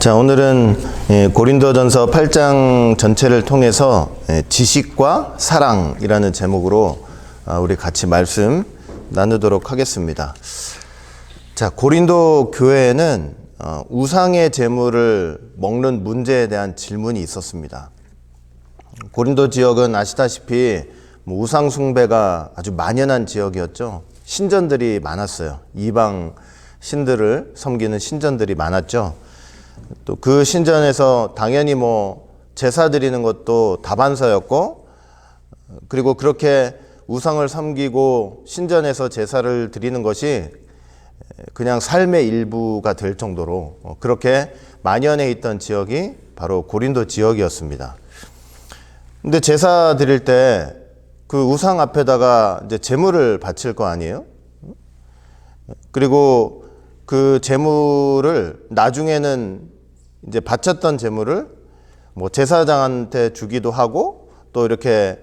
자, 오늘은 고린도전서 8장 전체를 통해서 지식과 사랑이라는 제목으로 우리 같이 말씀 나누도록 하겠습니다. 자, 고린도 교회에는 우상의 제물을 먹는 문제에 대한 질문이 있었습니다. 고린도 지역은 아시다시피 우상 숭배가 아주 만연한 지역이었죠. 신전들이 많았어요. 이방 신들을 섬기는 신전들이 많았죠. 또 그 신전에서 당연히 제사 드리는 것도 다반사였고, 그리고 그렇게 우상을 섬기고 신전에서 제사를 드리는 것이 그냥 삶의 일부가 될 정도로 그렇게 만연해 있던 지역이 바로 고린도 지역이었습니다. 근데 제사 드릴 때 그 우상 앞에다가 이제 제물을 바칠 거 아니에요? 그리고 그 제물을 나중에는 이제 바쳤던 제물을 제사장한테 주기도 하고, 또 이렇게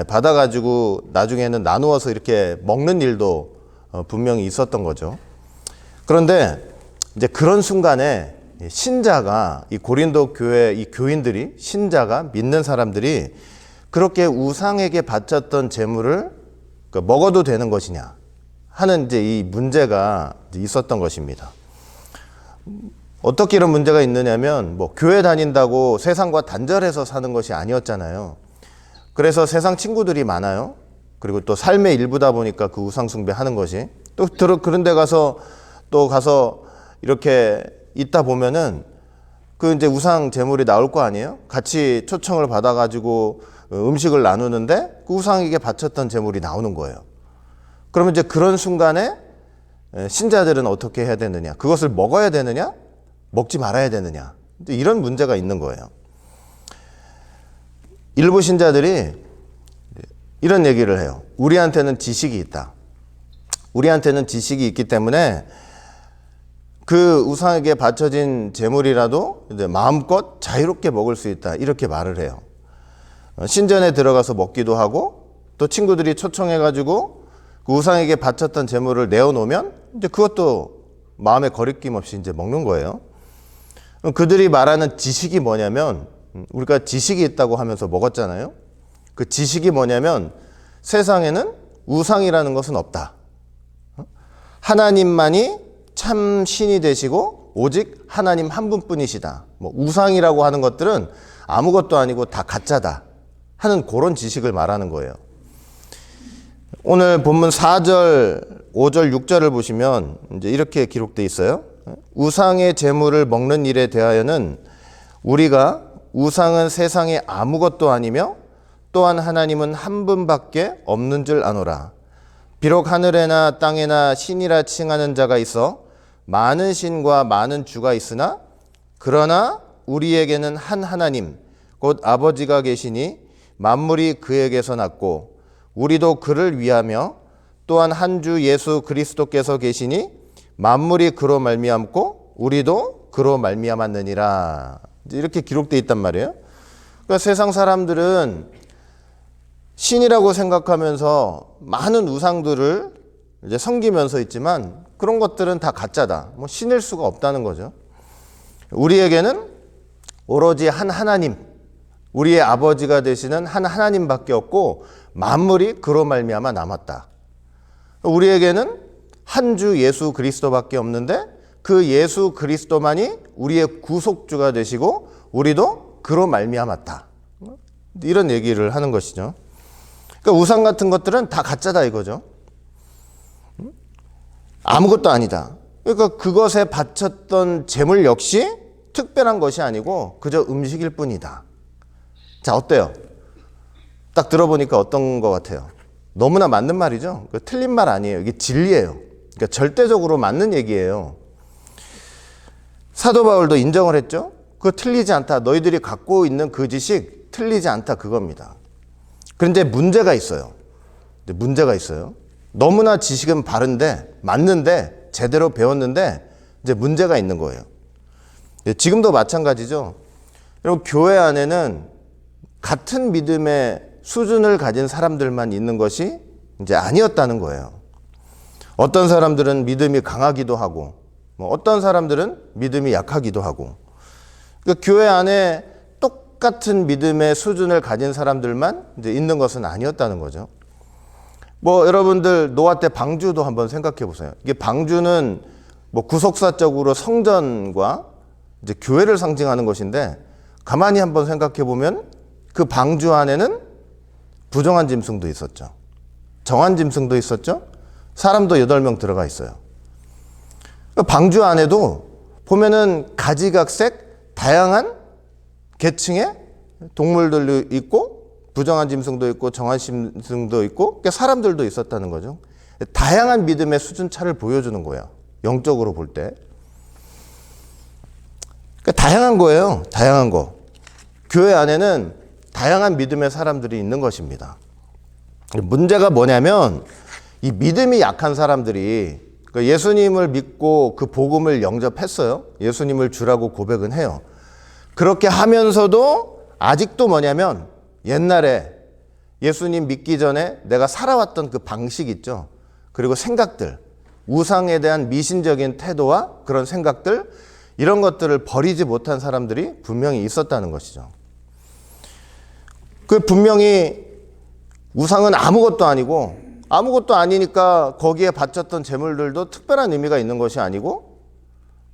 받아가지고 나중에는 나누어서 이렇게 먹는 일도 분명히 있었던 거죠. 그런데 이제 그런 순간에 신자가, 이 고린도 교회 이 교인들이, 신자가, 믿는 사람들이 그렇게 우상에게 바쳤던 제물을 먹어도 되는 것이냐 하는 이제 이 문제가 있었던 것입니다. 어떻게 이런 문제가 있느냐면, 교회 다닌다고 세상과 단절해서 사는 것이 아니었잖아요. 그래서 세상 친구들이 많아요. 그리고 또 삶의 일부다 보니까 그 우상 숭배하는 것이, 또 그런 데 가서 이렇게 있다 보면은 그 이제 우상 제물이 나올 거 아니에요. 같이 초청을 받아가지고 음식을 나누는데 그 우상에게 바쳤던 제물이 나오는 거예요. 그러면 이제 그런 순간에 신자들은 어떻게 해야 되느냐? 그것을 먹어야 되느냐? 먹지 말아야 되느냐? 이런 문제가 있는 거예요. 일부 신자들이 이런 얘기를 해요. 우리한테는 지식이 있다. 우리한테는 지식이 있기 때문에 그 우상에게 바쳐진 제물이라도 이제 마음껏 자유롭게 먹을 수 있다. 이렇게 말을 해요. 신전에 들어가서 먹기도 하고, 또 친구들이 초청해가지고 그 우상에게 바쳤던 제물을 내어놓으면 이제 그것도 마음에 거리낌 없이 이제 먹는 거예요. 그들이 말하는 지식이 뭐냐면, 우리가 지식이 있다고 하면서 먹었잖아요. 그 지식이 뭐냐면, 세상에는 우상이라는 것은 없다. 하나님만이 참 신이 되시고 오직 하나님 한 분뿐이시다. 우상이라고 하는 것들은 아무것도 아니고 다 가짜다 하는 그런 지식을 말하는 거예요. 오늘 본문 4절, 5절, 6절을 보시면 이제 이렇게 기록되어 있어요. 우상의 제물을 먹는 일에 대하여는 우리가 우상은 세상에 아무것도 아니며 또한 하나님은 한 분밖에 없는 줄 아노라. 비록 하늘에나 땅에나 신이라 칭하는 자가 있어 많은 신과 많은 주가 있으나 그러나 우리에게는 한 하나님 곧 아버지가 계시니 만물이 그에게서 났고 우리도 그를 위하며 또한 한 주 예수 그리스도께서 계시니 만물이 그로 말미암고 우리도 그로 말미암았느니라. 이렇게 기록되어 있단 말이에요. 그러니까 세상 사람들은 신이라고 생각하면서 많은 우상들을 이제 섬기면서 있지만 그런 것들은 다 가짜다. 신일 수가 없다는 거죠. 우리에게는 오로지 한 하나님, 우리의 아버지가 되시는 한 하나님밖에 없고 만물이 그로 말미암아 남았다. 우리에게는 한 주 예수 그리스도밖에 없는데 그 예수 그리스도만이 우리의 구속주가 되시고 우리도 그로 말미암았다. 이런 얘기를 하는 것이죠. 그러니까 우상 같은 것들은 다 가짜다 이거죠. 아무것도 아니다. 그러니까 그것에 바쳤던 제물 역시 특별한 것이 아니고 그저 음식일 뿐이다. 자, 어때요? 딱 들어보니까 어떤 것 같아요? 너무나 맞는 말이죠. 틀린 말 아니에요. 이게 진리예요. 그러니까 절대적으로 맞는 얘기예요. 사도 바울도 인정을 했죠. 그거 틀리지 않다. 너희들이 갖고 있는 그 지식 틀리지 않다 그겁니다. 그런데 문제가 있어요. 문제가 있어요. 너무나 지식은 바른데 맞는데 제대로 배웠는데 이제 문제가 있는 거예요. 지금도 마찬가지죠. 여러분, 교회 안에는 같은 믿음의 수준을 가진 사람들만 있는 것이 이제 아니었다는 거예요. 어떤 사람들은 믿음이 강하기도 하고 어떤 사람들은 믿음이 약하기도 하고 그러니까 교회 안에 똑같은 믿음의 수준을 가진 사람들만 이제 있는 것은 아니었다는 거죠. 뭐 여러분들 노아 때 방주도 한번 생각해 보세요. 이게 방주는 뭐 구속사적으로 성전과 이제 교회를 상징하는 것인데, 가만히 한번 생각해 보면 그 방주 안에는 부정한 짐승도 있었죠. 정한 짐승도 있었죠. 사람도 8명 들어가 있어요. 방주 안에도 보면은 가지각색 다양한 계층의 동물들도 있고, 부정한 짐승도 있고, 정한 짐승도 있고, 그러니까 사람들도 있었다는 거죠. 다양한 믿음의 수준 차를 보여주는 거예요. 영적으로 볼 때. 그러니까 다양한 거예요. 다양한 거. 교회 안에는 다양한 믿음의 사람들이 있는 것입니다. 문제가 뭐냐면, 이 믿음이 약한 사람들이 예수님을 믿고 그 복음을 영접했어요. 예수님을 주라고 고백은 해요. 그렇게 하면서도 아직도 뭐냐면, 옛날에 예수님 믿기 전에 내가 살아왔던 그 방식 있죠. 그리고 생각들, 우상에 대한 미신적인 태도와 그런 생각들, 이런 것들을 버리지 못한 사람들이 분명히 있었다는 것이죠. 그 분명히 우상은 아무것도 아니고, 아무것도 아니니까 거기에 바쳤던 제물들도 특별한 의미가 있는 것이 아니고,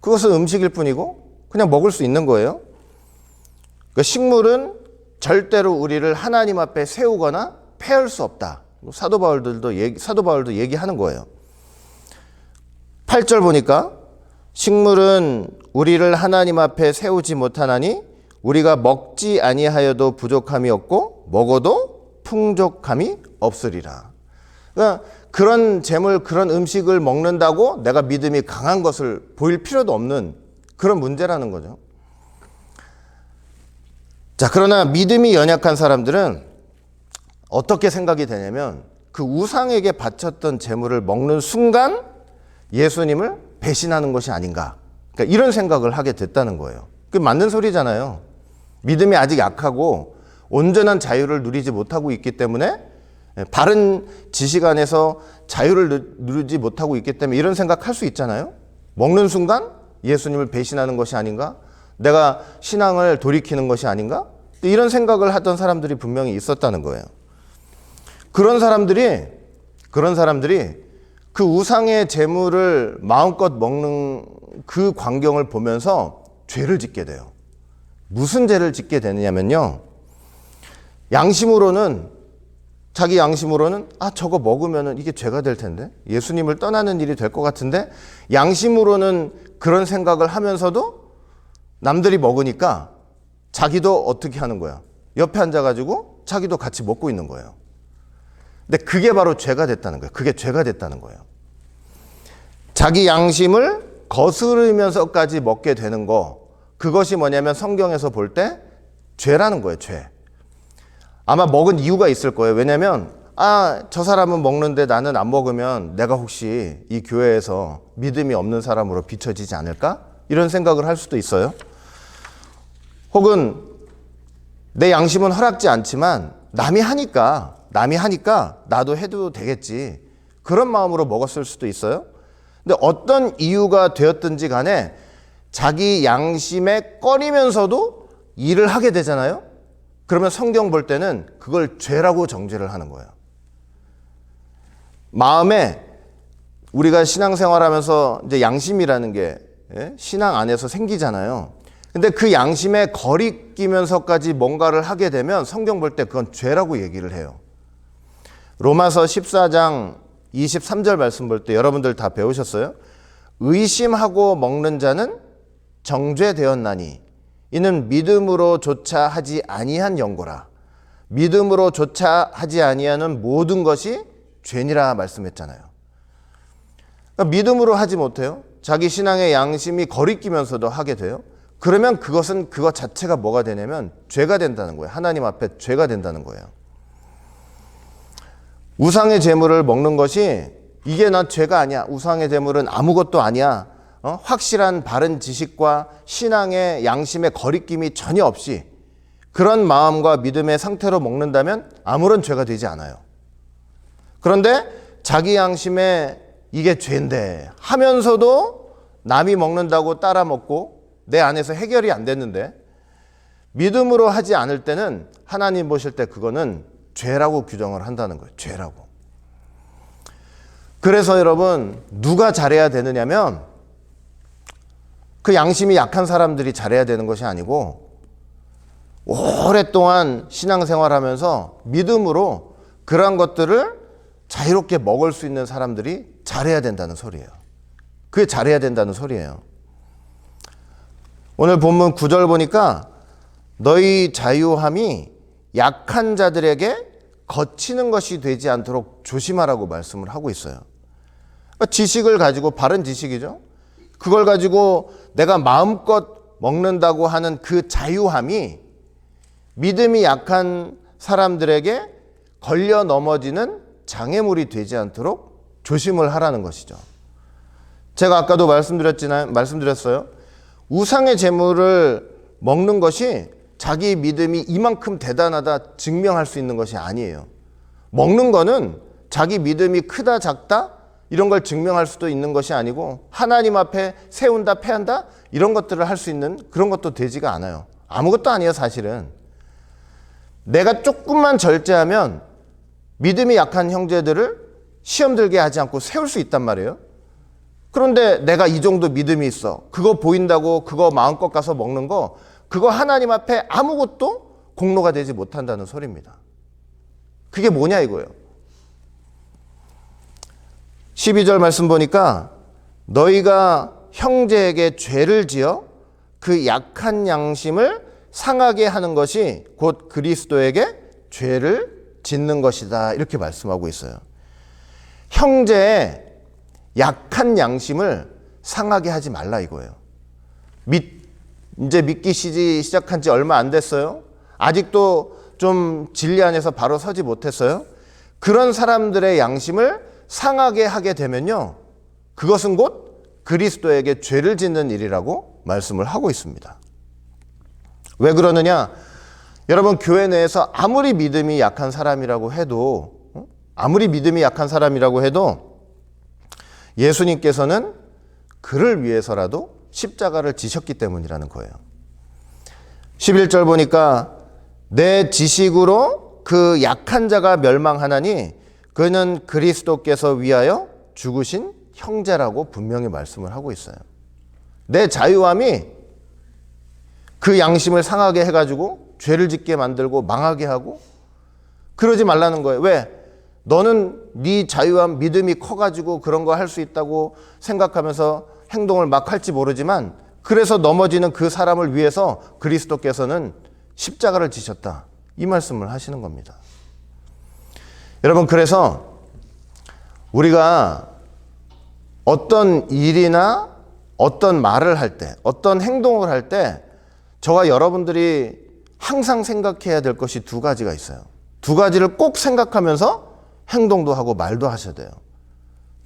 그것은 음식일 뿐이고 그냥 먹을 수 있는 거예요. 그 식물은 절대로 우리를 하나님 앞에 세우거나 폐할 수 없다. 사도 바울도 얘기하는 거예요. 8절 보니까, 식물은 우리를 하나님 앞에 세우지 못하나니 우리가 먹지 아니하여도 부족함이 없고 먹어도 풍족함이 없으리라. 그러니까 그런 재물, 그런 음식을 먹는다고 내가 믿음이 강한 것을 보일 필요도 없는 그런 문제라는 거죠. 자, 그러나 믿음이 연약한 사람들은 어떻게 생각이 되냐면, 그 우상에게 바쳤던 재물을 먹는 순간 예수님을 배신하는 것이 아닌가, 그러니까 이런 생각을 하게 됐다는 거예요. 그게 맞는 소리잖아요. 믿음이 아직 약하고 온전한 자유를 누리지 못하고 있기 때문에, 바른 지식 안에서 자유를 누리지 못하고 있기 때문에 이런 생각할 수 있잖아요. 먹는 순간 예수님을 배신하는 것이 아닌가, 내가 신앙을 돌이키는 것이 아닌가, 이런 생각을 하던 사람들이 분명히 있었다는 거예요. 그런 사람들이 그 우상의 재물을 마음껏 먹는 그 광경을 보면서 죄를 짓게 돼요. 무슨 죄를 짓게 되느냐면요, 자기 양심으로는 저거 먹으면 이게 죄가 될 텐데, 예수님을 떠나는 일이 될 것 같은데, 양심으로는 그런 생각을 하면서도 남들이 먹으니까 자기도 어떻게 하는 거야? 옆에 앉아가지고 자기도 같이 먹고 있는 거예요. 근데 그게 바로 죄가 됐다는 거예요. 그게 죄가 됐다는 거예요. 자기 양심을 거스르면서까지 먹게 되는 거, 그것이 뭐냐면 성경에서 볼 때 죄라는 거예요. 죄. 아마 먹은 이유가 있을 거예요. 왜냐면 저 사람은 먹는데 나는 안 먹으면 내가 혹시 이 교회에서 믿음이 없는 사람으로 비춰지지 않을까? 이런 생각을 할 수도 있어요. 혹은 내 양심은 허락지 않지만 남이 하니까 나도 해도 되겠지, 그런 마음으로 먹었을 수도 있어요. 근데 어떤 이유가 되었든지 간에 자기 양심에 꺼리면서도 일을 하게 되잖아요. 그러면 성경 볼 때는 그걸 죄라고 정죄를 하는 거예요. 마음에, 우리가 신앙생활하면서 이제 양심이라는 게 신앙 안에서 생기잖아요. 근데 그 양심에 거리끼면서까지 뭔가를 하게 되면 성경 볼 때 그건 죄라고 얘기를 해요. 로마서 14장 23절 말씀 볼 때 여러분들 다 배우셨어요? 의심하고 먹는 자는 정죄되었나니 이는 믿음으로조차 하지 아니한 연고라. 믿음으로조차 하지 아니하는 모든 것이 죄니라 말씀했잖아요. 그러니까 믿음으로 하지 못해요. 자기 신앙의 양심이 거리끼면서도 하게 돼요. 그러면 그것 자체가 뭐가 되냐면 죄가 된다는 거예요. 하나님 앞에 죄가 된다는 거예요. 우상의 제물을 먹는 것이 이게 난 죄가 아니야, 우상의 제물은 아무것도 아니야, 확실한 바른 지식과 신앙의 양심의 거리낌이 전혀 없이 그런 마음과 믿음의 상태로 먹는다면 아무런 죄가 되지 않아요. 그런데 자기 양심에 이게 죄인데 하면서도 남이 먹는다고 따라 먹고 내 안에서 해결이 안 됐는데 믿음으로 하지 않을 때는 하나님 보실 때 그거는 죄라고 규정을 한다는 거예요. 죄라고. 그래서 여러분, 누가 잘해야 되느냐면 그 양심이 약한 사람들이 잘해야 되는 것이 아니고 오랫동안 신앙생활하면서 믿음으로 그러한 것들을 자유롭게 먹을 수 있는 사람들이 잘해야 된다는 소리예요. 그게 잘해야 된다는 소리예요. 오늘 본문 9절 보니까 너희 자유함이 약한 자들에게 거치는 것이 되지 않도록 조심하라고 말씀을 하고 있어요. 그러니까 지식을 가지고, 바른 지식이죠. 그걸 가지고 내가 마음껏 먹는다고 하는 그 자유함이 믿음이 약한 사람들에게 걸려 넘어지는 장애물이 되지 않도록 조심을 하라는 것이죠. 제가 아까도 말씀드렸어요. 우상의 재물을 먹는 것이 자기 믿음이 이만큼 대단하다 증명할 수 있는 것이 아니에요. 먹는 거는 자기 믿음이 크다 작다 이런 걸 증명할 수도 있는 것이 아니고 하나님 앞에 세운다 패한다 이런 것들을 할 수 있는 그런 것도 되지가 않아요. 아무것도 아니에요, 사실은. 내가 조금만 절제하면 믿음이 약한 형제들을 시험 들게 하지 않고 세울 수 있단 말이에요. 그런데 내가 이 정도 믿음이 있어. 그거 보인다고 그거 마음껏 가서 먹는 거, 그거 하나님 앞에 아무것도 공로가 되지 못한다는 소리입니다. 그게 뭐냐 이거예요. 12절 말씀 보니까 너희가 형제에게 죄를 지어 그 약한 양심을 상하게 하는 것이 곧 그리스도에게 죄를 짓는 것이다. 이렇게 말씀하고 있어요. 형제의 약한 양심을 상하게 하지 말라 이거예요. 이제 믿기 시작한 지 얼마 안 됐어요. 아직도 좀 진리 안에서 바로 서지 못했어요. 그런 사람들의 양심을 상하게 하게 되면요, 그것은 곧 그리스도에게 죄를 짓는 일이라고 말씀을 하고 있습니다. 왜 그러느냐? 여러분, 교회 내에서 아무리 믿음이 약한 사람이라고 해도 예수님께서는 그를 위해서라도 십자가를 지셨기 때문이라는 거예요. 11절 보니까 내 지식으로 그 약한 자가 멸망하나니 그는 그리스도께서 위하여 죽으신 형제라고 분명히 말씀을 하고 있어요. 내 자유함이 그 양심을 상하게 해가지고 죄를 짓게 만들고 망하게 하고 그러지 말라는 거예요. 왜? 너는 네 자유함, 믿음이 커가지고 그런 거 할 수 있다고 생각하면서 행동을 막 할지 모르지만 그래서 넘어지는 그 사람을 위해서 그리스도께서는 십자가를 지셨다. 이 말씀을 하시는 겁니다. 여러분, 그래서 우리가 어떤 일이나 어떤 말을 할 때, 어떤 행동을 할 때 저와 여러분들이 항상 생각해야 될 것이 두 가지가 있어요. 두 가지를 꼭 생각하면서 행동도 하고 말도 하셔야 돼요.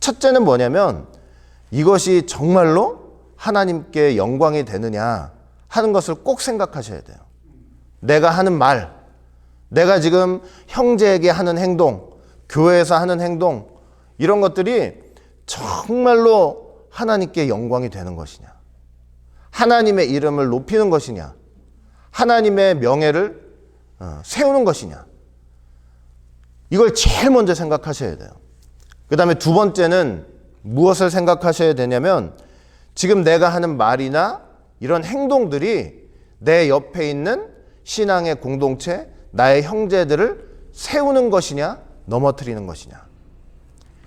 첫째는 뭐냐면 이것이 정말로 하나님께 영광이 되느냐 하는 것을 꼭 생각하셔야 돼요. 내가 하는 말, 내가 지금 형제에게 하는 행동, 교회에서 하는 행동, 이런 것들이 정말로 하나님께 영광이 되는 것이냐, 하나님의 이름을 높이는 것이냐, 하나님의 명예를 세우는 것이냐, 이걸 제일 먼저 생각하셔야 돼요. 그 다음에 두 번째는 무엇을 생각하셔야 되냐면 지금 내가 하는 말이나 이런 행동들이 내 옆에 있는 신앙의 공동체, 나의 형제들을 세우는 것이냐 넘어뜨리는 것이냐,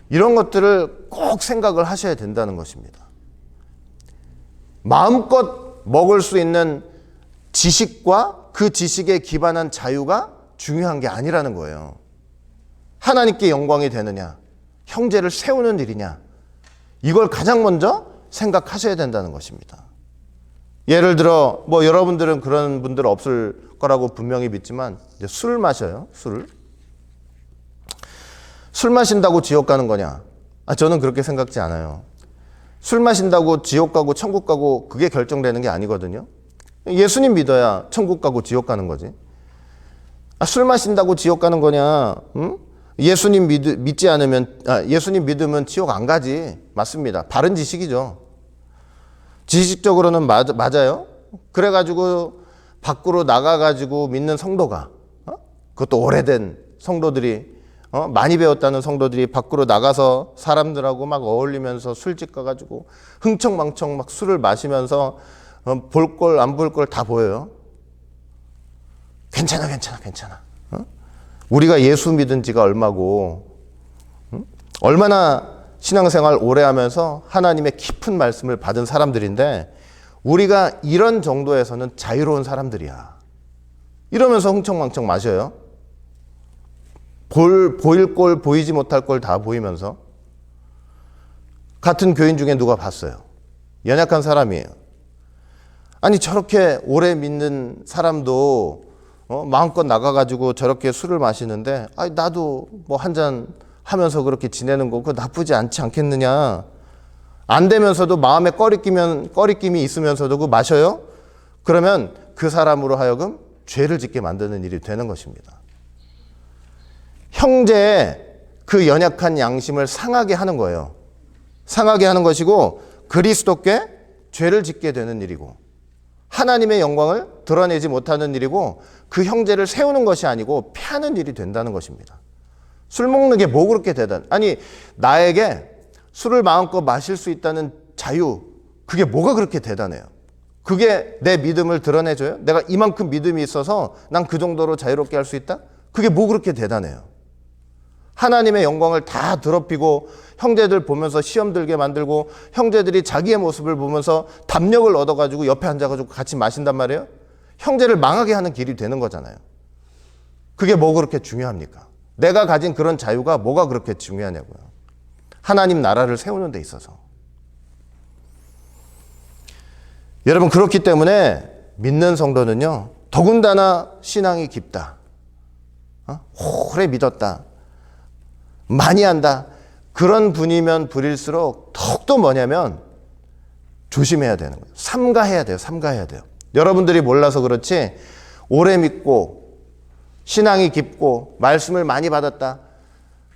이런 것들을 꼭 생각을 하셔야 된다는 것입니다. 마음껏 먹을 수 있는 지식과 그 지식에 기반한 자유가 중요한 게 아니라는 거예요. 하나님께 영광이 되느냐, 형제를 세우는 일이냐, 이걸 가장 먼저 생각하셔야 된다는 것입니다. 예를 들어 여러분들은 그런 분들 없을 거라고 분명히 믿지만 이제 술 마셔요. 술 마신다고 지옥 가는 거냐? 저는 그렇게 생각지 않아요. 술 마신다고 지옥 가고 천국 가고 그게 결정되는 게 아니거든요. 예수님 믿어야 천국 가고 지옥 가는 거지. 술 마신다고 지옥 가는 거냐? 응? 예수님 믿지 않으면, 예수님 믿으면 지옥 안 가지. 맞습니다. 바른 지식이죠. 지식적으로는 맞아요. 그래가지고 밖으로 나가가지고 믿는 성도가, 그것도 오래된 성도들이, 많이 배웠다는 성도들이 밖으로 나가서 사람들하고 막 어울리면서 술집 가가지고 흥청망청 막 술을 마시면서 볼 걸 안 볼 걸 다 보여요. 괜찮아. 우리가 예수 믿은 지가 얼마고, 얼마나 신앙생활 오래 하면서 하나님의 깊은 말씀을 받은 사람들인데, 우리가 이런 정도에서는 자유로운 사람들이야. 이러면서 흥청망청 마셔요. 보일 꼴 보이지 못할 걸 다 보이면서. 같은 교인 중에 누가 봤어요. 연약한 사람이에요. 아니 저렇게 오래 믿는 사람도 마음껏 나가가지고 저렇게 술을 마시는데, 아니 나도 뭐 한 잔 하면서 그렇게 지내는 거 그거 나쁘지 않지 않겠느냐. 안 되면서도 마음에 꺼리낌이 있으면서도 그거 마셔요? 그러면 그 사람으로 하여금 죄를 짓게 만드는 일이 되는 것입니다. 형제의 그 연약한 양심을 상하게 하는 거예요. 상하게 하는 것이고, 그리스도께 죄를 짓게 되는 일이고, 하나님의 영광을 드러내지 못하는 일이고, 그 형제를 세우는 것이 아니고 폐하는 일이 된다는 것입니다. 술 먹는 게 뭐 그렇게 아니 나에게 술을 마음껏 마실 수 있다는 자유, 그게 뭐가 그렇게 대단해요? 그게 내 믿음을 드러내줘요? 내가 이만큼 믿음이 있어서 난 그 정도로 자유롭게 할 수 있다? 그게 뭐 그렇게 대단해요? 하나님의 영광을 다 더럽히고 형제들 보면서 시험 들게 만들고, 형제들이 자기의 모습을 보면서 담력을 얻어가지고 옆에 앉아가지고 같이 마신단 말이에요. 형제를 망하게 하는 길이 되는 거잖아요. 그게 뭐 그렇게 중요합니까? 내가 가진 그런 자유가 뭐가 그렇게 중요하냐고요. 하나님 나라를 세우는 데 있어서. 여러분, 그렇기 때문에 믿는 성도는요, 더군다나 신앙이 깊다, 오래 믿었다, 많이 한다, 그런 분이면 분일수록 더욱더 뭐냐면 조심해야 되는 거예요. 삼가해야 돼요. 여러분들이 몰라서 그렇지, 오래 믿고 신앙이 깊고 말씀을 많이 받았다,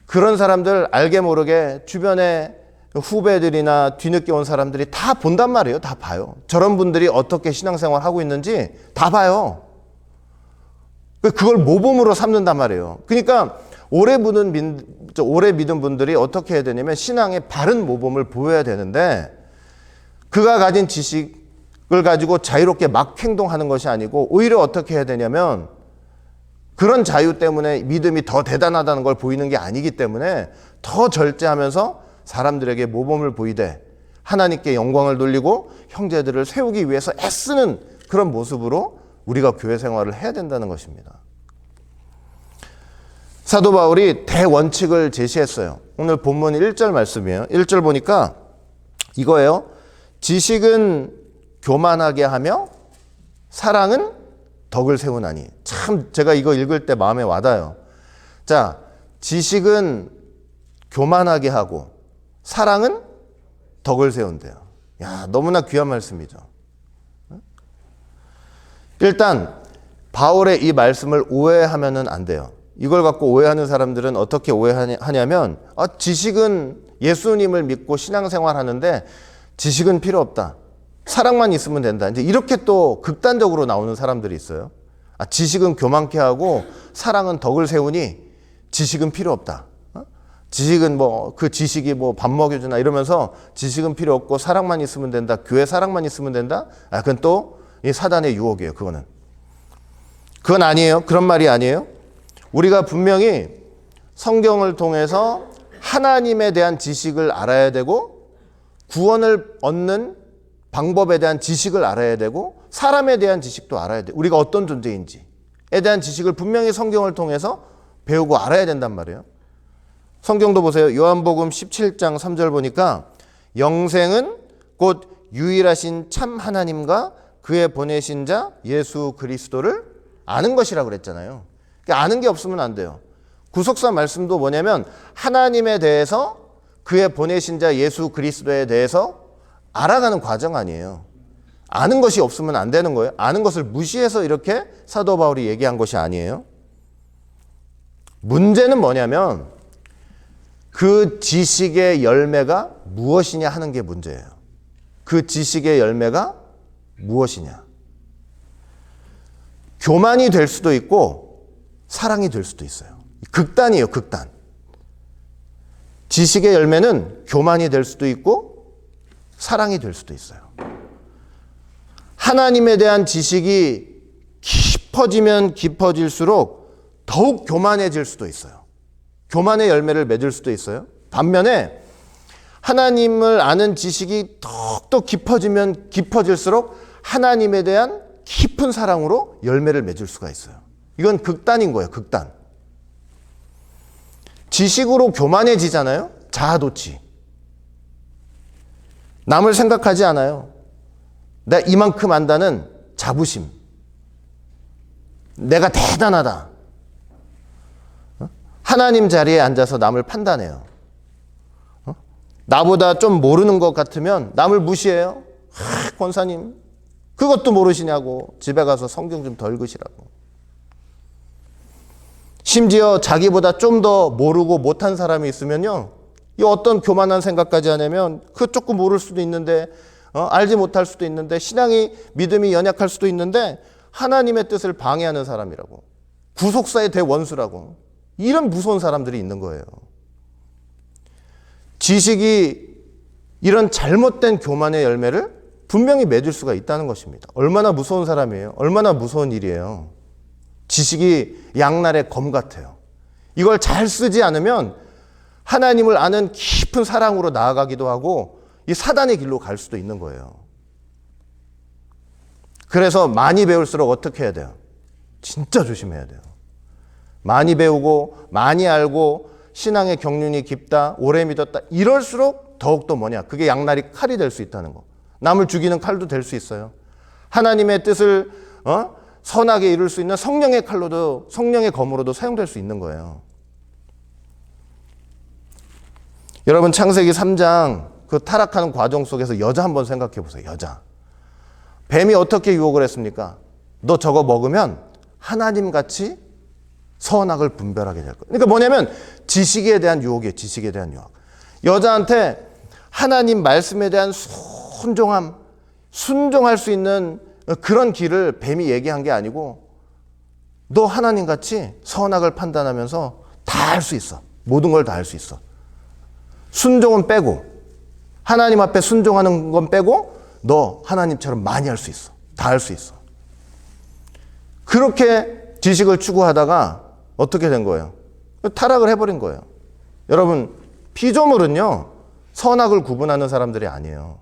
그런 사람들 알게 모르게 주변에 후배들이나 뒤늦게 온 사람들이 다 본단 말이에요. 다 봐요. 저런 분들이 어떻게 신앙생활 하고 있는지 다 봐요. 그걸 모범으로 삼는단 말이에요. 그러니까 오래 믿은 분들이 어떻게 해야 되냐면 신앙의 바른 모범을 보여야 되는데, 그가 가진 지식을 가지고 자유롭게 막 행동하는 것이 아니고, 오히려 어떻게 해야 되냐면 그런 자유 때문에 믿음이 더 대단하다는 걸 보이는 게 아니기 때문에 더 절제하면서 사람들에게 모범을 보이되 하나님께 영광을 돌리고 형제들을 세우기 위해서 애쓰는 그런 모습으로 우리가 교회 생활을 해야 된다는 것입니다. 사도 바울이 대원칙을 제시했어요. 오늘 본문 1절 말씀이에요. 1절 보니까 이거예요. 지식은 교만하게 하며 사랑은 덕을 세우나니. 참 제가 이거 읽을 때 마음에 와닿아요. 자, 지식은 교만하게 하고 사랑은 덕을 세운대요. 야, 너무나 귀한 말씀이죠. 일단 바울의 이 말씀을 오해하면은 안 돼요. 이걸 갖고 오해하는 사람들은 어떻게 오해하냐면, 지식은 예수님을 믿고 신앙생활 하는데 지식은 필요 없다, 사랑만 있으면 된다, 이제 이렇게 또 극단적으로 나오는 사람들이 있어요. 지식은 교만케 하고 사랑은 덕을 세우니 지식은 필요 없다. 지식은 그 지식이 밥 먹여주나 이러면서 지식은 필요 없고 사랑만 있으면 된다, 교회 사랑만 있으면 된다. 그건 또 이 사단의 유혹이에요. 그건 아니에요. 그런 말이 아니에요. 우리가 분명히 성경을 통해서 하나님에 대한 지식을 알아야 되고, 구원을 얻는 방법에 대한 지식을 알아야 되고, 사람에 대한 지식도 알아야 돼. 우리가 어떤 존재인지에 대한 지식을 분명히 성경을 통해서 배우고 알아야 된단 말이에요. 성경도 보세요. 요한복음 17장 3절 보니까 영생은 곧 유일하신 참 하나님과 그의 보내신 자 예수 그리스도를 아는 것이라고 그랬잖아요. 그러니까 아는 게 없으면 안 돼요. 구속사 말씀도 뭐냐면 하나님에 대해서, 그의 보내신 자 예수 그리스도에 대해서 알아가는 과정 아니에요. 아는 것이 없으면 안 되는 거예요. 아는 것을 무시해서 이렇게 사도 바울이 얘기한 것이 아니에요. 문제는 뭐냐면 그 지식의 열매가 무엇이냐 하는 게 문제예요. 그 지식의 열매가 무엇이냐. 교만이 될 수도 있고 사랑이 될 수도 있어요. 극단이에요, 극단. 지식의 열매는 교만이 될 수도 있고 사랑이 될 수도 있어요. 하나님에 대한 지식이 깊어지면 깊어질수록 더욱 교만해질 수도 있어요. 교만의 열매를 맺을 수도 있어요. 반면에 하나님을 아는 지식이 더욱더 깊어지면 깊어질수록 하나님에 대한 깊은 사랑으로 열매를 맺을 수가 있어요. 이건 극단인 거예요, 극단. 지식으로 교만해지잖아요. 자아도취. 남을 생각하지 않아요. 내가 이만큼 안다는 자부심. 내가 대단하다. 하나님 자리에 앉아서 남을 판단해요. 나보다 좀 모르는 것 같으면 남을 무시해요. 권사님 그것도 모르시냐고, 집에 가서 성경 좀 더 읽으시라고. 심지어 자기보다 좀 더 모르고 못한 사람이 있으면요, 이 어떤 교만한 생각까지 하냐면, 그 조금 모를 수도 있는데, 알지 못할 수도 있는데, 신앙이 믿음이 연약할 수도 있는데 하나님의 뜻을 방해하는 사람이라고, 구속사의 대원수라고, 이런 무서운 사람들이 있는 거예요. 지식이 이런 잘못된 교만의 열매를 분명히 맺을 수가 있다는 것입니다. 얼마나 무서운 사람이에요. 얼마나 무서운 일이에요. 지식이 양날의 검 같아요. 이걸 잘 쓰지 않으면 하나님을 아는 깊은 사랑으로 나아가기도 하고 이 사단의 길로 갈 수도 있는 거예요. 그래서 많이 배울수록 어떻게 해야 돼요? 진짜 조심해야 돼요. 많이 배우고 많이 알고 신앙의 경륜이 깊다, 오래 믿었다, 이럴수록 더욱더 뭐냐? 그게 양날이 칼이 될 수 있다는 거. 남을 죽이는 칼도 될 수 있어요. 하나님의 뜻을 선하게 이룰 수 있는 성령의 칼로도, 성령의 검으로도 사용될 수 있는 거예요. 여러분, 창세기 3장 그 타락하는 과정 속에서 여자 한번 생각해 보세요. 여자. 뱀이 어떻게 유혹을 했습니까? 너 저거 먹으면 하나님같이 선악을 분별하게 될 거예요. 그러니까 뭐냐면 지식에 대한 유혹이에요. 지식에 대한 유혹. 여자한테 하나님 말씀에 대한 순종함, 순종할 수 있는 그런 길을 뱀이 얘기한 게 아니고, 너 하나님같이 선악을 판단하면서 다 할 수 있어. 모든 걸 다 할 수 있어. 순종은 빼고, 하나님 앞에 순종하는 건 빼고 너 하나님처럼 많이 할 수 있어. 다 할 수 있어. 그렇게 지식을 추구하다가 어떻게 된 거예요? 타락을 해버린 거예요. 여러분, 피조물은요, 선악을 구분하는 사람들이 아니에요.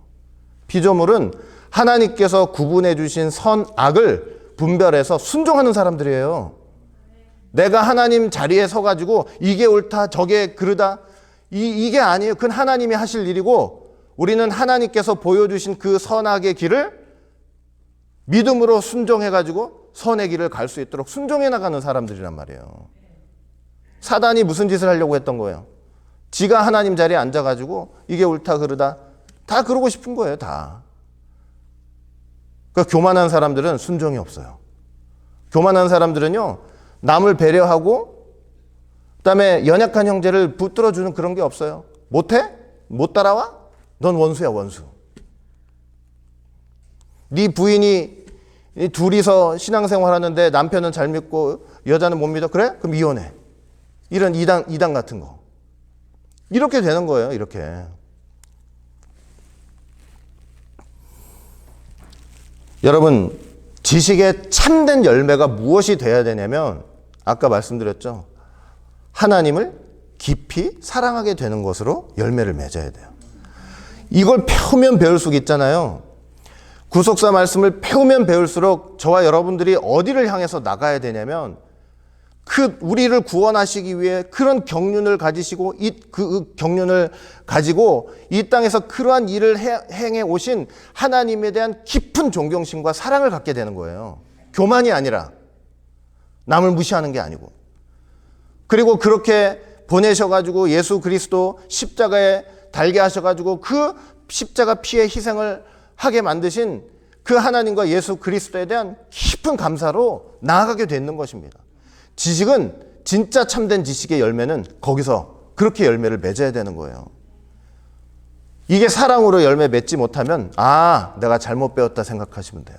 피조물은 하나님께서 구분해 주신 선악을 분별해서 순종하는 사람들이에요. 내가 하나님 자리에 서가지고 이게 옳다, 저게 그르다, 이게 아니에요. 그건 하나님이 하실 일이고, 우리는 하나님께서 보여주신 그 선악의 길을 믿음으로 순종해가지고 선의 길을 갈 수 있도록 순종해 나가는 사람들이란 말이에요. 사단이 무슨 짓을 하려고 했던 거예요? 지가 하나님 자리에 앉아가지고 이게 옳다 그르다 다 그러고 싶은 거예요. 다. 그러니까 교만한 사람들은 순종이 없어요. 교만한 사람들은요, 남을 배려하고 그다음에 연약한 형제를 붙들어주는 그런 게 없어요. 못해? 못 따라와? 넌 원수야, 원수. 네 부인이 둘이서 신앙생활 하는데 남편은 잘 믿고 여자는 못 믿어? 그래? 그럼 이혼해. 이런 이단 같은 거. 이렇게 되는 거예요, 이렇게. 여러분, 지식의 참된 열매가 무엇이 돼야 되냐면, 아까 말씀드렸죠. 하나님을 깊이 사랑하게 되는 것으로 열매를 맺어야 돼요. 이걸 배우면 배울수록 있잖아요. 구속사 말씀을 배우면 배울수록 저와 여러분들이 어디를 향해서 나가야 되냐면, 우리를 구원하시기 위해 그런 경륜을 가지시고, 그 경륜을 가지고 이 땅에서 그러한 일을 행해 오신 하나님에 대한 깊은 존경심과 사랑을 갖게 되는 거예요. 교만이 아니라, 남을 무시하는 게 아니고. 그리고 그렇게 보내셔가지고 예수 그리스도 십자가에 달게 하셔가지고 그 십자가 피의 희생을 하게 만드신 그 하나님과 예수 그리스도에 대한 깊은 감사로 나아가게 되는 것입니다. 지식은, 진짜 참된 지식의 열매는 거기서 그렇게 열매를 맺어야 되는 거예요. 이게 사랑으로 열매 맺지 못하면, 내가 잘못 배웠다 생각하시면 돼요.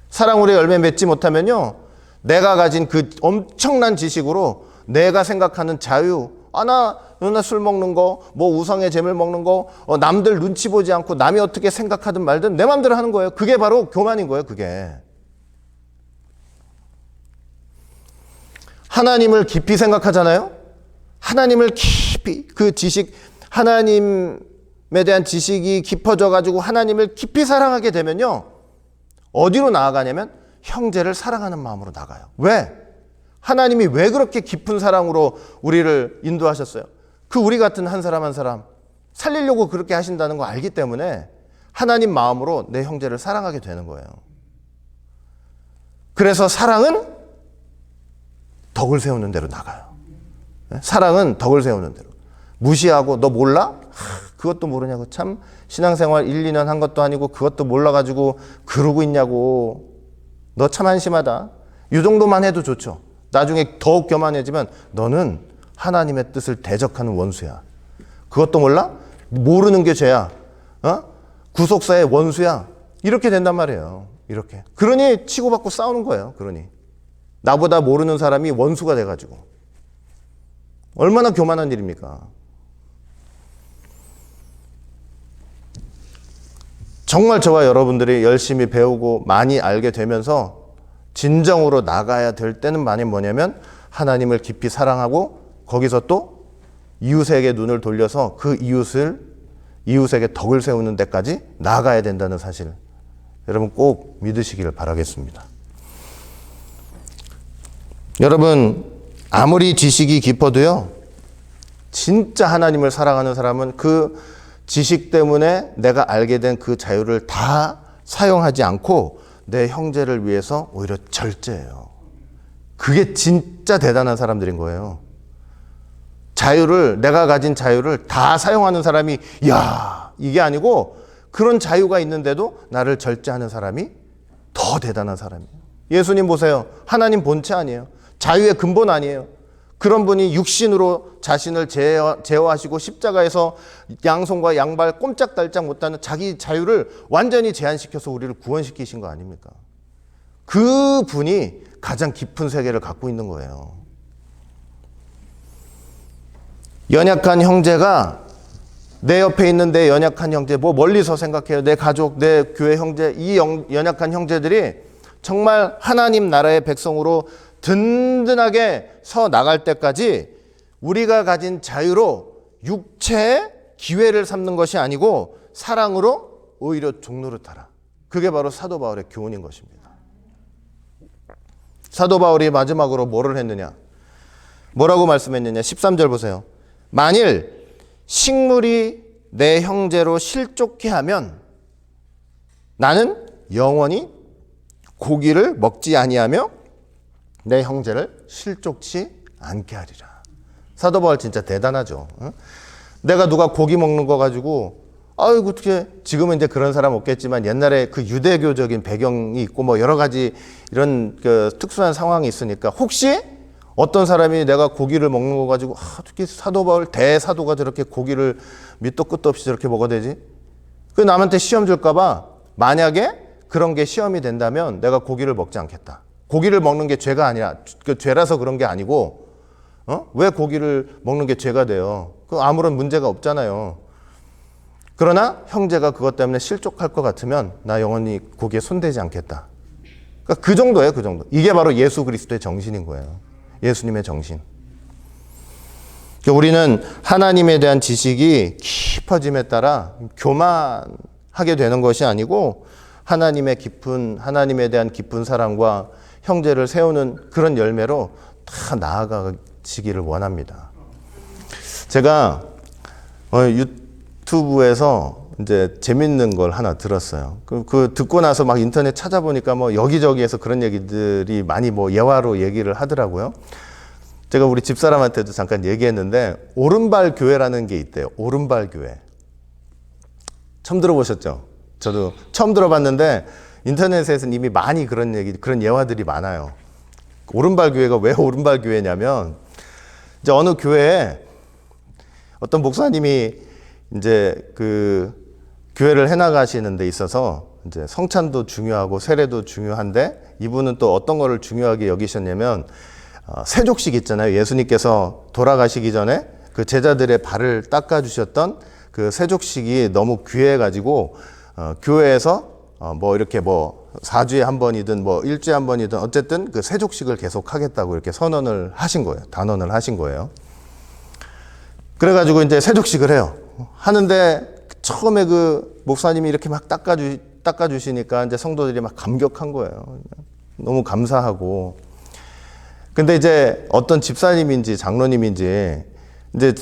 사랑으로 열매 맺지 못하면요, 내가 가진 그 엄청난 지식으로 내가 생각하는 자유, 나 술 먹는 거, 뭐 우상의 재물 먹는 거, 남들 눈치 보지 않고 남이 어떻게 생각하든 말든 내 마음대로 하는 거예요. 그게 바로 교만인 거예요, 그게. 하나님을 깊이 생각하잖아요? 하나님을 깊이, 그 지식, 하나님에 대한 지식이 깊어져 가지고 하나님을 깊이 사랑하게 되면요, 어디로 나아가냐면 형제를 사랑하는 마음으로 나가요. 왜? 하나님이 왜 그렇게 깊은 사랑으로 우리를 인도하셨어요? 그 우리 같은 한 사람 한 사람 살리려고 그렇게 하신다는 거 알기 때문에 하나님 마음으로 내 형제를 사랑하게 되는 거예요. 그래서 사랑은 덕을 세우는 대로 나가요. 사랑은 덕을 세우는 대로. 무시하고 너 몰라? 그것도 모르냐고. 참 신앙생활 1, 2년 한 것도 아니고 그것도 몰라가지고 그러고 있냐고. 너 참 한심하다. 이 정도만 해도 좋죠. 나중에 더욱 교만해지면 너는 하나님의 뜻을 대적하는 원수야. 그것도 몰라? 모르는 게 죄야. 구속사의 원수야. 이렇게 된단 말이에요. 이렇게. 그러니 치고받고 싸우는 거예요. 그러니. 나보다 모르는 사람이 원수가 돼가지고. 얼마나 교만한 일입니까? 정말 저와 여러분들이 열심히 배우고 많이 알게 되면서 진정으로 나가야 될 때는 많이 뭐냐면 하나님을 깊이 사랑하고 거기서 또 이웃에게 눈을 돌려서 그 이웃에게 덕을 세우는 데까지 나가야 된다는 사실, 여러분 꼭 믿으시기를 바라겠습니다. 여러분, 아무리 지식이 깊어도요, 진짜 하나님을 사랑하는 사람은 그 지식 때문에 내가 알게 된 그 자유를 다 사용하지 않고 내 형제를 위해서 오히려 절제해요. 그게 진짜 대단한 사람들인 거예요. 내가 가진 자유를 다 사용하는 사람이, 이야, 이게 아니고 그런 자유가 있는데도 나를 절제하는 사람이 더 대단한 사람이에요. 예수님 보세요. 하나님 본체 아니에요. 자유의 근본 아니에요. 그런 분이 육신으로 자신을 제어하시고 십자가에서 양손과 양발 꼼짝달짝 못하는 자기 자유를 완전히 제한시켜서 우리를 구원시키신 거 아닙니까? 그 분이 가장 깊은 세계를 갖고 있는 거예요. 연약한 형제가 내 옆에 있는 내 연약한 형제, 뭐 멀리서 생각해요. 내 가족, 내 교회 형제, 이 연약한 형제들이 정말 하나님 나라의 백성으로 든든하게 서 나갈 때까지 우리가 가진 자유로 육체의 기회를 삼는 것이 아니고 사랑으로 오히려 종노릇하라. 그게 바로 사도 바울의 교훈인 것입니다. 사도 바울이 마지막으로 뭐를 했느냐? 뭐라고 말씀했느냐? 13절 보세요. 만일 식물이 내 형제로 실족해 하면 나는 영원히 고기를 먹지 아니하며 내 형제를 실족치 않게 하리라. 사도 바울 진짜 대단하죠. 내가 누가 고기 먹는 거 가지고 아이고 어떻게, 지금은 이제 그런 사람 없겠지만 옛날에 그 유대교적인 배경이 있고 뭐 여러 가지 이런 그 특수한 상황이 있으니까 혹시 어떤 사람이 내가 고기를 먹는 거 가지고 어떻게 사도 바울 대사도가 저렇게 고기를 밑도 끝도 없이 저렇게 먹어야 되지? 그 남한테 시험 줄까 봐 만약에 그런 게 시험이 된다면 내가 고기를 먹지 않겠다. 고기를 먹는 게 죄가 아니라, 그 죄라서 그런 게 아니고, 왜 고기를 먹는 게 죄가 돼요? 그 아무런 문제가 없잖아요. 그러나 형제가 그것 때문에 실족할 것 같으면 나 영원히 고기에 손대지 않겠다. 그러니까 그 정도예요, 그 정도. 이게 바로 예수 그리스도의 정신인 거예요. 예수님의 정신. 우리는 하나님에 대한 지식이 깊어짐에 따라 교만하게 되는 것이 아니고 하나님에 대한 깊은 사랑과 형제를 세우는 그런 열매로 다 나아가시기를 원합니다. 제가 유튜브에서 이제 재밌는 걸 하나 들었어요. 그 듣고 나서 막 인터넷 찾아보니까 뭐 여기저기에서 그런 얘기들이 많이 뭐 예화로 얘기를 하더라고요. 제가 우리 집사람한테도 잠깐 얘기했는데 오른발 교회라는 게 있대요. 오른발 교회. 처음 들어보셨죠? 저도 처음 들어봤는데 인터넷에서는 이미 많이 그런 예화들이 많아요. 오른발 교회가 왜 오른발 교회냐면 이제 어느 교회에 어떤 목사님이 이제 그 교회를 해나가시는 데 있어서 이제 성찬도 중요하고 세례도 중요한데 이분은 또 어떤 거를 중요하게 여기셨냐면 세족식 있잖아요. 예수님께서 돌아가시기 전에 그 제자들의 발을 닦아주셨던 그 세족식이 너무 귀해가지고 교회에서 뭐 이렇게 뭐 4주에 한 번이든 뭐 1주에 한 번이든 어쨌든 그 세족식을 계속 하겠다고 이렇게 선언을 하신 거예요. 단언을 하신 거예요. 그래가지고 이제 세족식을 해요. 하는데 처음에 그 목사님이 이렇게 막 닦아주시니까 이제 성도들이 막 감격한 거예요. 너무 감사하고. 근데 이제 어떤 집사님인지 장로님인지 이제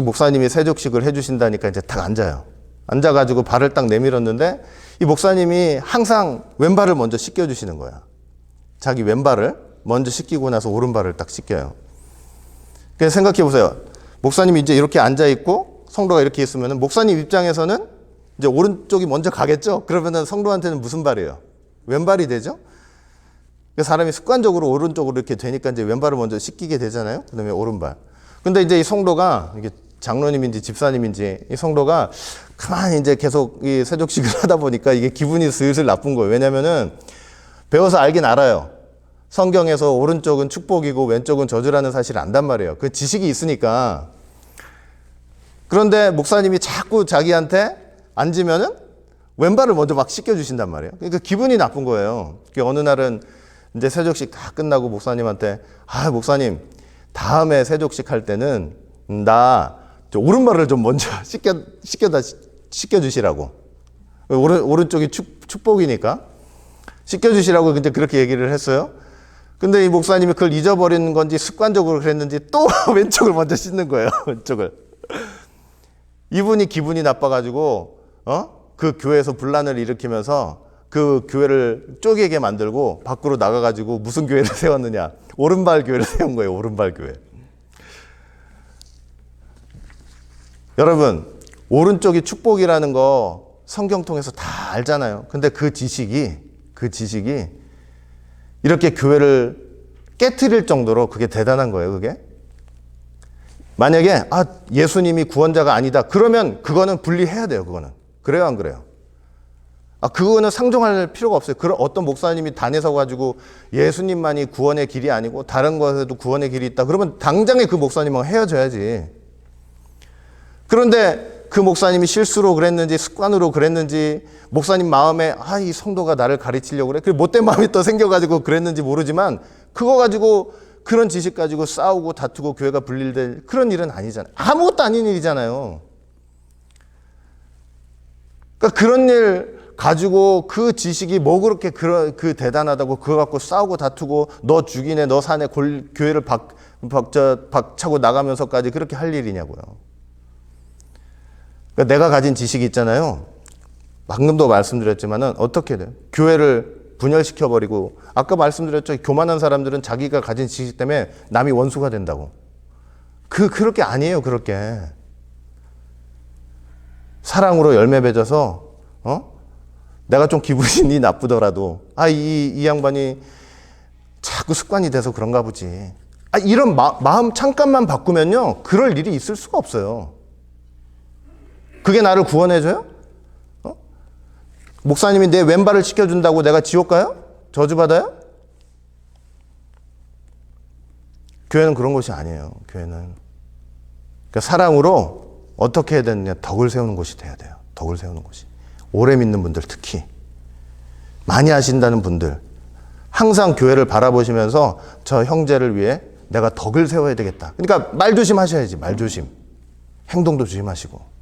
목사님이 세족식을 해주신다니까 이제 딱 앉아요. 앉아가지고 발을 딱 내밀었는데 이 목사님이 항상 왼발을 먼저 씻겨주시는 거야. 자기 왼발을 먼저 씻기고 나서 오른발을 딱 씻겨요. 그냥 생각해 보세요. 목사님이 이제 이렇게 앉아있고 성도가 이렇게 있으면 목사님 입장에서는 이제 오른쪽이 먼저 가겠죠? 그러면은 성도한테는 무슨 발이에요? 왼발이 되죠? 사람이 습관적으로 오른쪽으로 이렇게 되니까 이제 왼발을 먼저 씻기게 되잖아요? 그 다음에 오른발. 근데 이제 이 성도가, 이게 장로님인지 집사님인지 이 성도가 가만히 이제 계속 이 세족식을 하다 보니까 이게 기분이 슬슬 나쁜 거예요. 왜냐면은 배워서 알긴 알아요. 성경에서 오른쪽은 축복이고 왼쪽은 저주라는 사실을 안단 말이에요. 그 지식이 있으니까. 그런데 목사님이 자꾸 자기한테 앉으면은 왼발을 먼저 막 씻겨주신단 말이에요. 그러니까 기분이 나쁜 거예요. 어느 날은 이제 세족식 다 끝나고 목사님한테, 목사님, 다음에 세족식 할 때는 나 오른발을 좀 먼저 씻겨주시라고. 오른쪽이 축복이니까 씻겨주시라고 근데 그렇게 얘기를 했어요. 근데 이 목사님이 그걸 잊어버리는 건지 습관적으로 그랬는지 또 왼쪽을 먼저 씻는 거예요. 왼쪽을. 이분이 기분이 나빠가지고 그 교회에서 분란을 일으키면서 그 교회를 쪼개게 만들고 밖으로 나가가지고 무슨 교회를 세웠느냐. 오른발 교회를 세운 거예요. 오른발 교회. 여러분, 오른쪽이 축복이라는 거 성경 통해서 다 알잖아요. 근데 그 지식이 이렇게 교회를 깨트릴 정도로 그게 대단한 거예요. 그게. 만약에 예수님이 구원자가 아니다. 그러면 그거는 분리해야 돼요. 그거는. 그래요, 안 그래요? 그거는 상종할 필요가 없어요. 그런 어떤 목사님이 단에서 가지고 예수님만이 구원의 길이 아니고 다른 것에도 구원의 길이 있다. 그러면 당장에 그 목사님하고 헤어져야지. 그런데 그 목사님이 실수로 그랬는지 습관으로 그랬는지 목사님 마음에 이 성도가 나를 가르치려고 그래. 그 못된 마음이 또 생겨가지고 그랬는지 모르지만 그거 가지고 그런 지식 가지고 싸우고 다투고 교회가 분리될 그런 일은 아니잖아요. 아무것도 아닌 일이잖아요. 그러니까 그런 일 가지고 그 지식이 뭐 그렇게 그 대단하다고 그거 갖고 싸우고 다투고 너 죽이네 너 사네 교회를 박차고 나가면서까지 그렇게 할 일이냐고요. 그러니까 내가 가진 지식이 있잖아요. 방금도 말씀드렸지만은 어떻게 돼요? 교회를 분열시켜버리고 아까 말씀드렸죠. 교만한 사람들은 자기가 가진 지식 때문에 남이 원수가 된다고. 그렇게 아니에요. 그렇게. 사랑으로 열매 맺어서 내가 좀 기분이 나쁘더라도 이 양반이 자꾸 습관이 돼서 그런가 보지. 이런 마음 잠깐만 바꾸면요. 그럴 일이 있을 수가 없어요. 그게 나를 구원해줘요? 목사님이 내 왼발을 씻겨준다고 내가 지옥 가요? 저주받아요? 교회는 그런 것이 아니에요. 교회는. 그러니까 사랑으로 어떻게 해야 되느냐. 덕을 세우는 것이 돼야 돼요. 덕을 세우는 것이. 오래 믿는 분들 특히. 많이 하신다는 분들. 항상 교회를 바라보시면서 저 형제를 위해 내가 덕을 세워야 되겠다. 그러니까 말조심 하셔야지. 말조심. 행동도 조심하시고.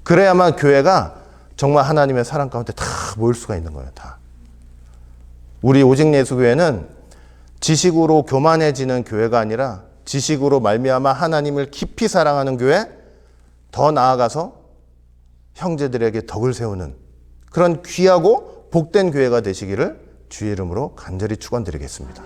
그래야만 교회가 정말 하나님의 사랑 가운데 다 모일 수가 있는 거예요. 다. 우리 오직예수교회는 지식으로 교만해지는 교회가 아니라 지식으로 말미암아 하나님을 깊이 사랑하는 교회, 더 나아가서 형제들에게 덕을 세우는 그런 귀하고 복된 교회가 되시기를 주의 이름으로 간절히 축원드리겠습니다.